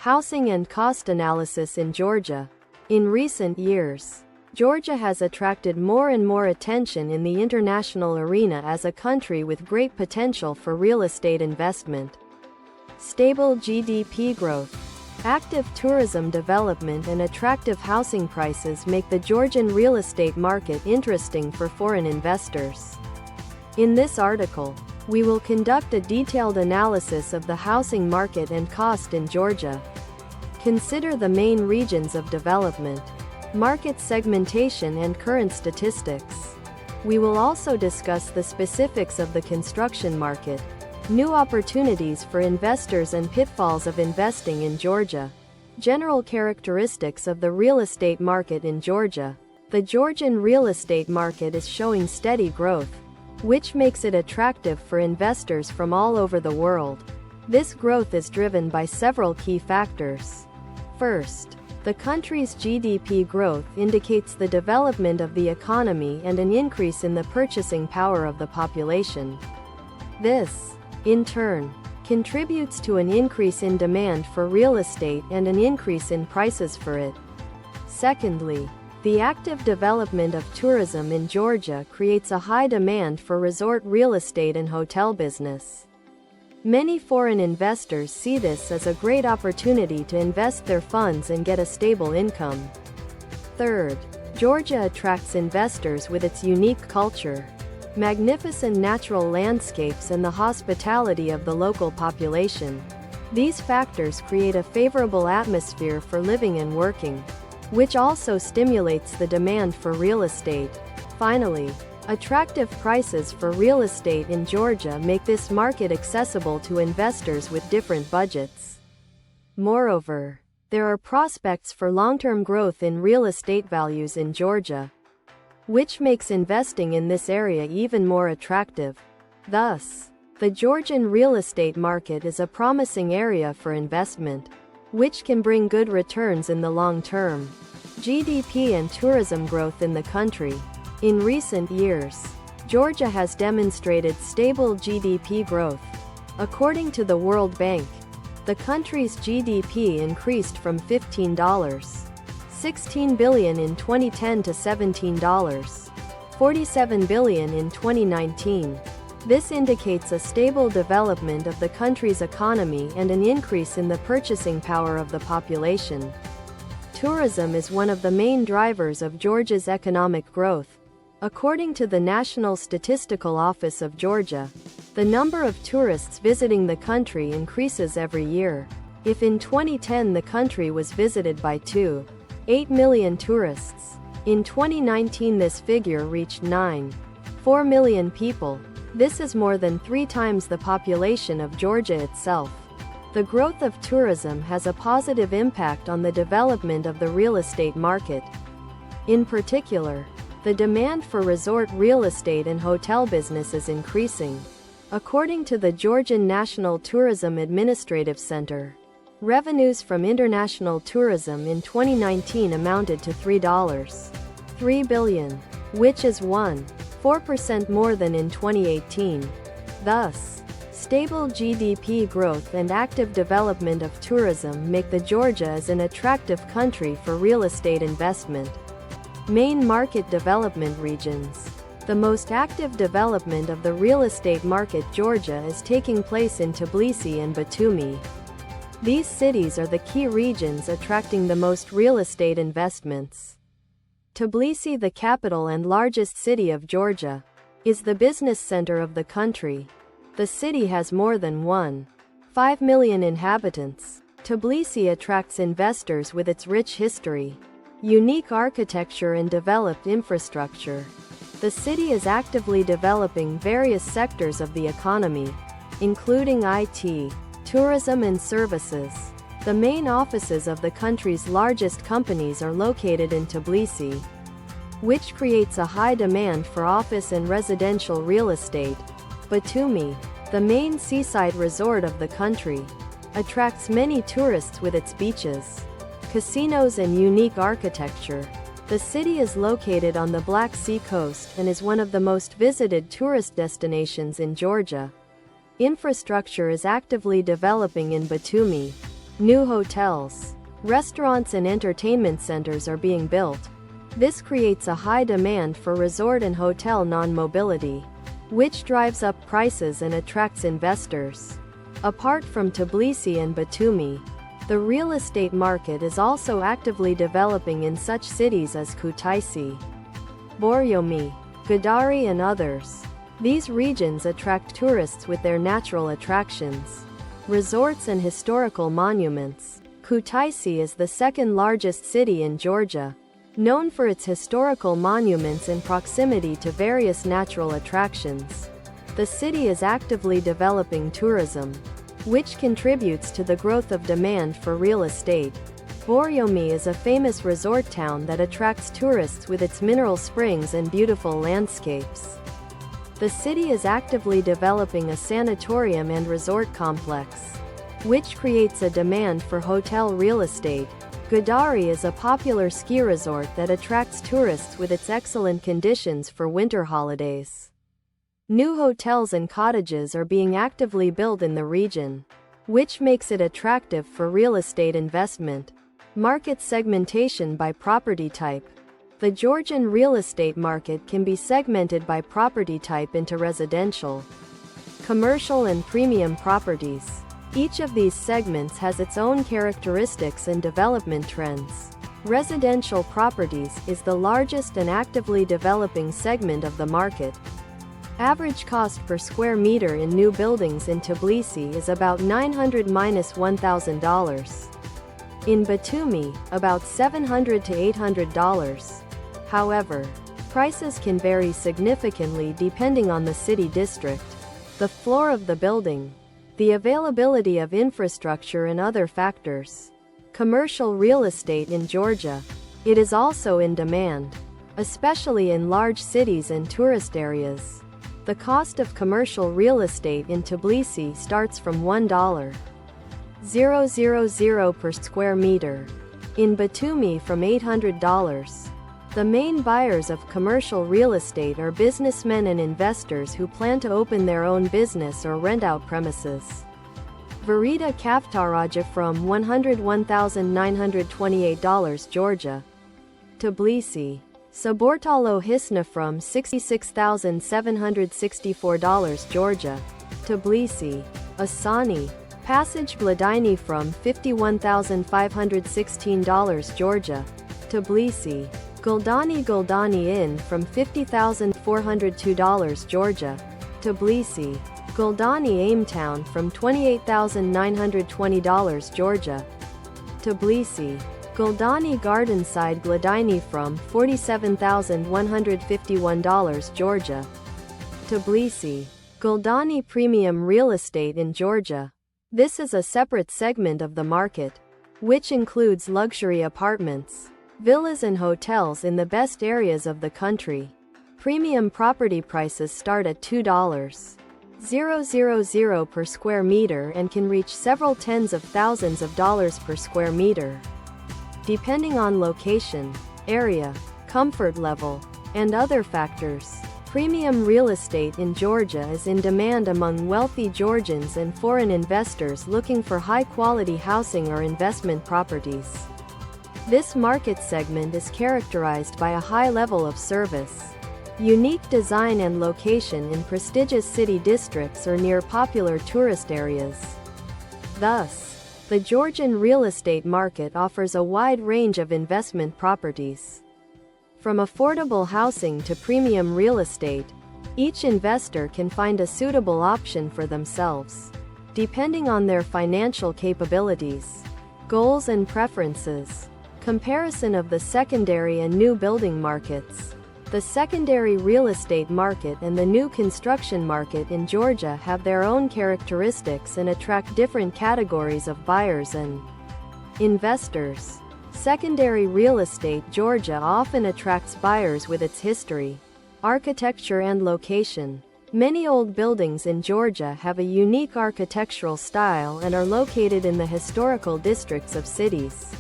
Housing and cost analysis in Georgia. In recent years, Georgia has attracted more and more attention in the international arena as a country with great potential for real estate investment. Stable GDP growth, active tourism development and attractive housing prices make the Georgian real estate market interesting for foreign investors. In this article, we will conduct a detailed analysis of the housing market and cost in Georgia. Consider the main regions of development, market segmentation and current statistics. We will also discuss the specifics of the construction market, new opportunities for investors and pitfalls of investing in Georgia. General characteristics of the real estate market in Georgia. The Georgian real estate market is showing steady growth, which makes it attractive for investors from all over the world. This growth is driven by several key factors. First, the country's GDP growth indicates the development of the economy and an increase in the purchasing power of the population. This, in turn, contributes to an increase in demand for real estate and an increase in prices for it. Secondly, the active development of tourism in Georgia creates a high demand for resort real estate and hotel business. Many foreign investors see this as a great opportunity to invest their funds and get a stable income. Third, Georgia attracts investors with its unique culture, magnificent natural landscapes and the hospitality of the local population. These factors create a favorable atmosphere for living and working, which also stimulates the demand for real estate. Finally, attractive prices for real estate in Georgia make this market accessible to investors with different budgets. Moreover, there are prospects for long-term growth in real estate values in Georgia, which makes investing in this area even more attractive. Thus, the Georgian real estate market is a promising area for investment, which can bring good returns in the long term. GDP and tourism growth in the country. In recent years, Georgia has demonstrated stable GDP growth. According to the World Bank, the country's GDP increased from $15.16 billion in 2010 to $17.47 billion in 2019. This indicates a stable development of the country's economy and an increase in the purchasing power of the population. Tourism is one of the main drivers of Georgia's economic growth. According to the National Statistical Office of Georgia, the number of tourists visiting the country increases every year. If in 2010 the country was visited by 2.8 million tourists, in 2019 this figure reached 9.4 million people. This is more than 3 times the population of Georgia itself. The growth of tourism has a positive impact on the development of the real estate market. In particular, the demand for resort real estate and hotel business is increasing. According to the Georgian National Tourism Administrative Center, revenues from international tourism in 2019 amounted to $3.3 billion, which is 1.4% more than in 2018. Thus, stable GDP growth and active development of tourism make the Georgia as an attractive country for real estate investment. Main market development regions. The most active development of the real estate market Georgia is taking place in Tbilisi and Batumi. These cities are the key regions attracting the most real estate investments. Tbilisi, the capital and largest city of Georgia, is the business center of the country. The city has more than 1.5 million inhabitants. Tbilisi attracts investors with its rich history, unique architecture and developed infrastructure. The city is actively developing various sectors of the economy, including IT, tourism and services. The main offices of the country's largest companies are located in Tbilisi, which creates a high demand for office and residential real estate. Batumi, the main seaside resort of the country, attracts many tourists with its beaches, casinos and unique architecture. The city is located on the Black Sea coast and is one of the most visited tourist destinations in Georgia. Infrastructure is actively developing in Batumi. New hotels, restaurants and entertainment centers are being built. This creates a high demand for resort and hotel non-mobility, which drives up prices and attracts investors. Apart from Tbilisi and Batumi, the real estate market is also actively developing in such cities as Kutaisi, Boryomi, Gadari and others. These regions attract tourists with their natural attractions, resorts and historical monuments. Kutaisi is the second largest city in Georgia, known for its historical monuments and proximity to various natural attractions. The city is actively developing tourism, which contributes to the growth of demand for real estate. Boryomi is a famous resort town that attracts tourists with its mineral springs and beautiful landscapes. The city is actively developing a sanatorium and resort complex, which creates a demand for hotel real estate. Gadari is a popular ski resort that attracts tourists with its excellent conditions for winter holidays. New hotels and cottages are being actively built in the region, which makes it attractive for real estate investment. Market segmentation by property type. The Georgian real estate market can be segmented by property type into residential, commercial and premium properties. Each of these segments has its own characteristics and development trends. Residential properties is the largest and actively developing segment of the market. Average cost per square meter in new buildings in Tbilisi is about $900–$1,000. In Batumi, about $700 to $800. However, prices can vary significantly depending on the city district, the floor of the building, the availability of infrastructure and other factors. Commercial real estate in Georgia. It is also in demand, especially in large cities and tourist areas. The cost of commercial real estate in Tbilisi starts from $1,000 per square meter. In Batumi from $800. The main buyers of commercial real estate are businessmen and investors who plan to open their own business or rent out premises. Verita Kaftaraja from $101,928 Georgia. Tbilisi. Sabortalo Hisna from $66,764 Georgia. Tbilisi. Asani. Passage Bladini from $51,516 Georgia. Tbilisi. Guldani Inn from $50,402 Georgia. Tbilisi. Guldani Aimtown from $28,920 Georgia. Tbilisi. Guldani Gardenside Gladini from $47,151 Georgia. Tbilisi. Guldani Premium Real Estate in Georgia. This is a separate segment of the market, which includes luxury apartments, villas and hotels in the best areas of the country. Premium property prices start at $2,000 per square meter and can reach several tens of thousands of dollars per square meter. Depending on location, area, comfort level, and other factors, premium real estate in Georgia is in demand among wealthy Georgians and foreign investors looking for high-quality housing or investment properties. This market segment is characterized by a high level of service, unique design and location in prestigious city districts or near popular tourist areas. Thus, the Georgian real estate market offers a wide range of investment properties. From affordable housing to premium real estate, each investor can find a suitable option for themselves, depending on their financial capabilities, goals and preferences. Comparison of the secondary and new building markets. The secondary real estate market and the new construction market in Georgia have their own characteristics and attract different categories of buyers and investors. Secondary real estate Georgia often attracts buyers with its history, architecture and location. Many old buildings in Georgia have a unique architectural style and are located in the historical districts of cities,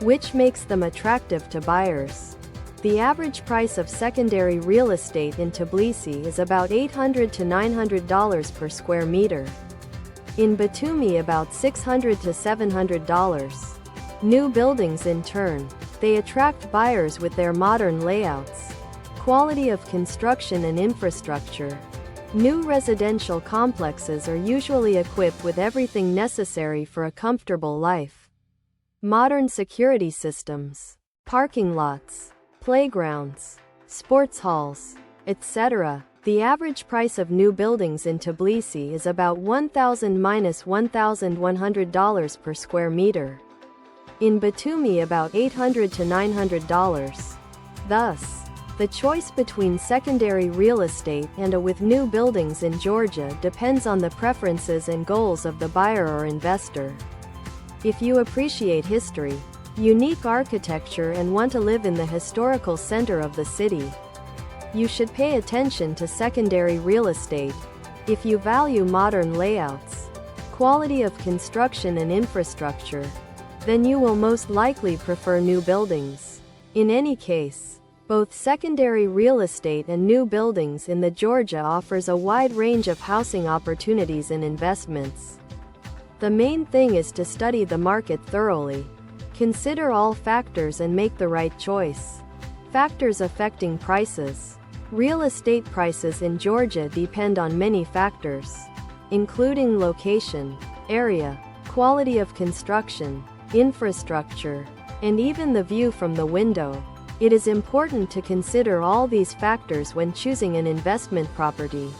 which makes them attractive to buyers. The average price of secondary real estate in Tbilisi is about $800 to $900 per square meter. In Batumi about $600 to $700. New buildings in turn, they attract buyers with their modern layouts, quality of construction and infrastructure. New residential complexes are usually equipped with everything necessary for a comfortable life. Modern security systems, parking lots, playgrounds, sports halls, etc. The average price of new buildings in Tbilisi is about $1,000–$1,100 per square meter. In Batumi about $800 to $900. Thus, the choice between secondary real estate and with new buildings in Georgia depends on the preferences and goals of the buyer or investor. If you appreciate history, unique architecture and want to live in the historical center of the city, you should pay attention to secondary real estate. If you value modern layouts, quality of construction and infrastructure, then you will most likely prefer new buildings. In any case, both secondary real estate and new buildings in the Georgia offers a wide range of housing opportunities and investments. The main thing is to study the market thoroughly. Consider all factors and make the right choice. Factors affecting prices. Real estate prices in Georgia depend on many factors, including location, area, quality of construction, infrastructure, and even the view from the window. It is important to consider all these factors when choosing an investment property.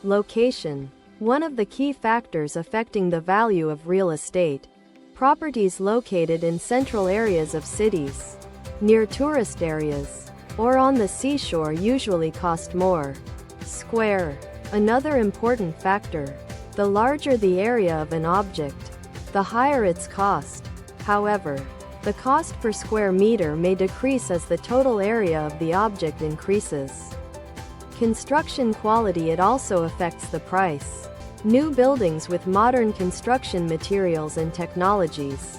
Location. One of the key factors affecting the value of real estate. Properties located in central areas of cities, near tourist areas, or on the seashore usually cost more. Square. Another important factor. The larger the area of an object, the higher its cost. However, the cost per square meter may decrease as the total area of the object increases. Construction quality. It also affects the price. New buildings with modern construction materials and technologies,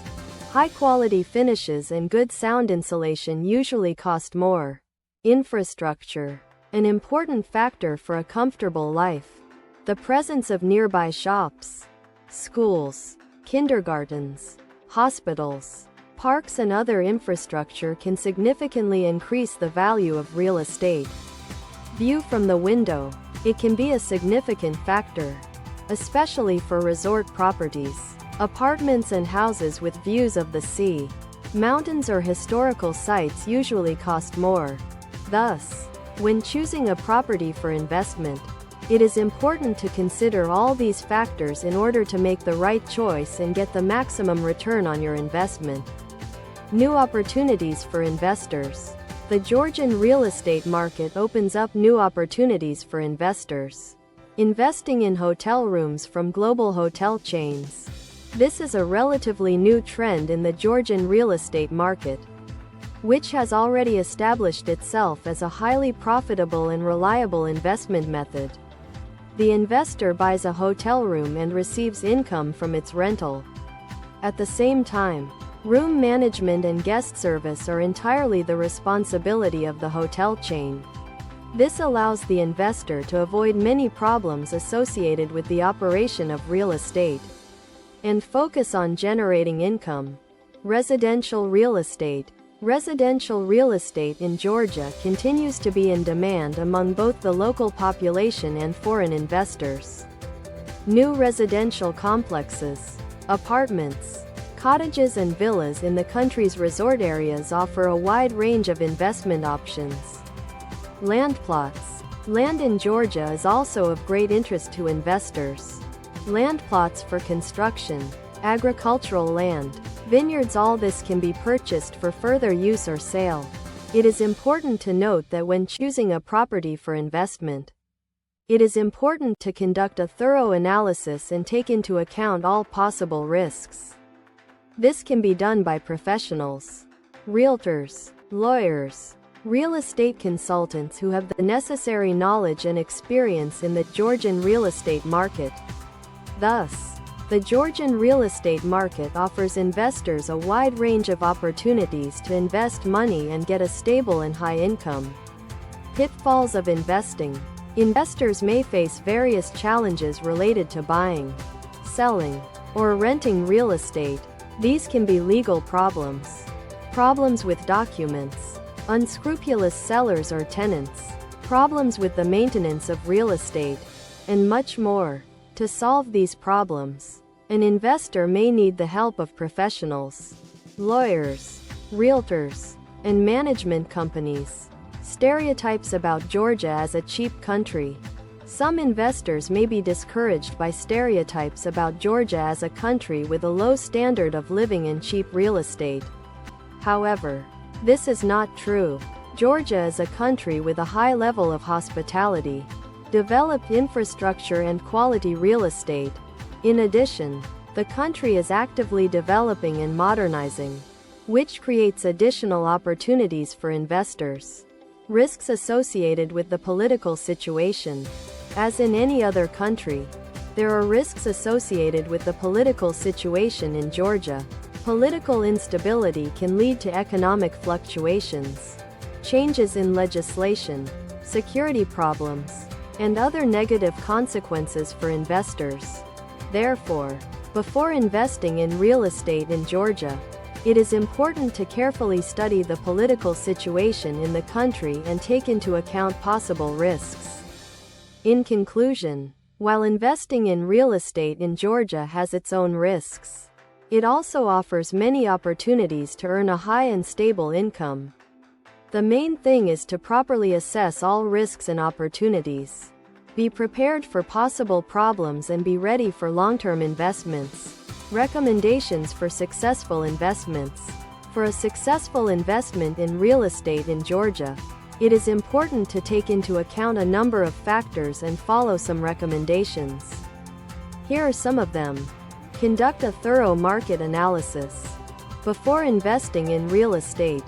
high-quality finishes and good sound insulation usually cost more. Infrastructure. An important factor for a comfortable life. The presence of nearby shops, schools, kindergartens, hospitals, parks and other infrastructure can significantly increase the value of real estate. View from the window. It can be a significant factor, especially for resort properties, apartments and houses with views of the sea. Mountains or historical sites usually cost more. Thus, when choosing a property for investment, it is important to consider all these factors in order to make the right choice and get the maximum return on your investment. New opportunities for investors. The Georgian real estate market opens up new opportunities for investors. Investing in hotel rooms from global hotel chains. This is a relatively new trend in the Georgian real estate market, which has already established itself as a highly profitable and reliable investment method. The investor buys a hotel room and receives income from its rental. At the same time, room management and guest service are entirely the responsibility of the hotel chain. This allows the investor to avoid many problems associated with the operation of real estate and focus on generating income. Residential real estate. Residential real estate in Georgia continues to be in demand among both the local population and foreign investors. New residential complexes, apartments, cottages and villas in the country's resort areas offer a wide range of investment options. Land plots. Land in Georgia is also of great interest to investors. Land plots for construction, agricultural land, vineyards, all this can be purchased for further use or sale. It is important to note that when choosing a property for investment, it is important to conduct a thorough analysis and take into account all possible risks. This can be done by professionals, realtors, lawyers, real estate consultants who have the necessary knowledge and experience in the Georgian real estate market. Thus, the Georgian real estate market offers investors a wide range of opportunities to invest money and get a stable and high income. Pitfalls of investing. Investors may face various challenges related to buying, selling, or renting real estate. These can be legal problems, problems with documents, unscrupulous sellers or tenants, problems with the maintenance of real estate, and much more. To solve these problems, an investor may need the help of professionals, lawyers, realtors, and management companies. Stereotypes about Georgia as a cheap country. Some investors may be discouraged by stereotypes about Georgia as a country with a low standard of living and cheap real estate. However, this is not true. Georgia is a country with a high level of hospitality, developed infrastructure, and quality real estate. In addition, the country is actively developing and modernizing, which creates additional opportunities for investors. Risks associated with the political situation. As in any other country, there are risks associated with the political situation in Georgia. Political instability can lead to economic fluctuations, changes in legislation, security problems, and other negative consequences for investors. Therefore, before investing in real estate in Georgia, it is important to carefully study the political situation in the country and take into account possible risks. In conclusion, while investing in real estate in Georgia has its own risks, it also offers many opportunities to earn a high and stable income. The main thing is to properly assess all risks and opportunities. Be prepared for possible problems and be ready for long-term investments. Recommendations for successful investments. For a successful investment in real estate in Georgia, it is important to take into account a number of factors and follow some recommendations. Here are some of them. Conduct a thorough market analysis. Before investing in real estate,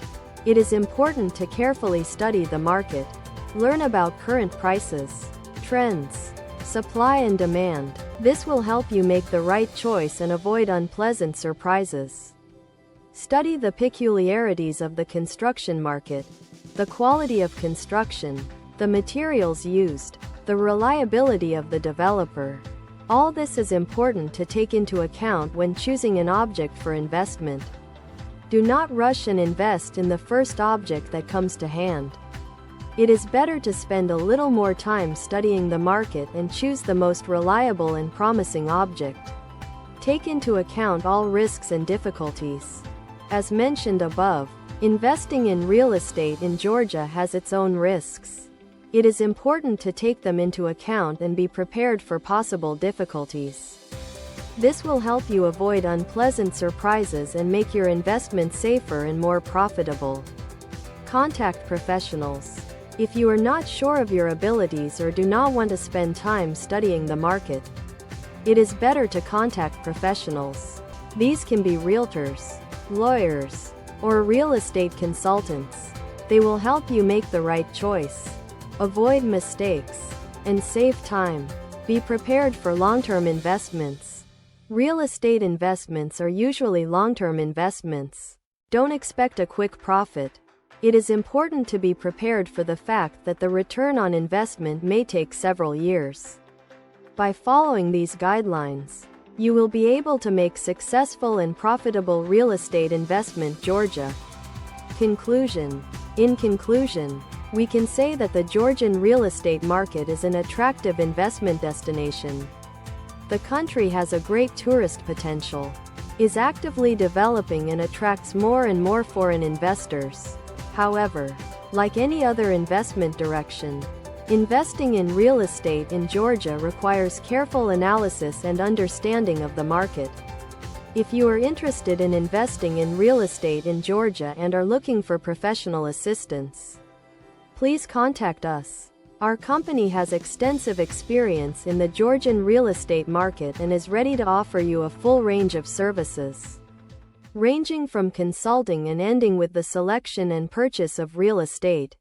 it is important to carefully study the market. Learn about current prices, trends, supply and demand. This will help you make the right choice and avoid unpleasant surprises. Study the peculiarities of the construction market, the quality of construction, the materials used, the reliability of the developer. All this is important to take into account when choosing an object for investment. Do not rush and invest in the first object that comes to hand. It is better to spend a little more time studying the market and choose the most reliable and promising object. Take into account all risks and difficulties. As mentioned above, investing in real estate in Georgia has its own risks. It is important to take them into account and be prepared for possible difficulties. This will help you avoid unpleasant surprises and make your investment safer and more profitable. Contact professionals. If you are not sure of your abilities or do not want to spend time studying the market, it is better to contact professionals. These can be realtors, lawyers, or real estate consultants. They will help you make the right choice, avoid mistakes, and save time. Be prepared for long-term investments. Real estate investments are usually long-term investments. Don't expect a quick profit. It is important to be prepared for the fact that the return on investment may take several years. By following these guidelines, you will be able to make successful and profitable real estate investment in Georgia. Conclusion. In conclusion, we can say that the Georgian real estate market is an attractive investment destination. The country has a great tourist potential, is actively developing and attracts more and more foreign investors. However, like any other investment direction, investing in real estate in Georgia requires careful analysis and understanding of the market. If you are interested in investing in real estate in Georgia and are looking for professional assistance, please contact us. Our company has extensive experience in the Georgian real estate market and is ready to offer you a full range of services, ranging from consulting and ending with the selection and purchase of real estate.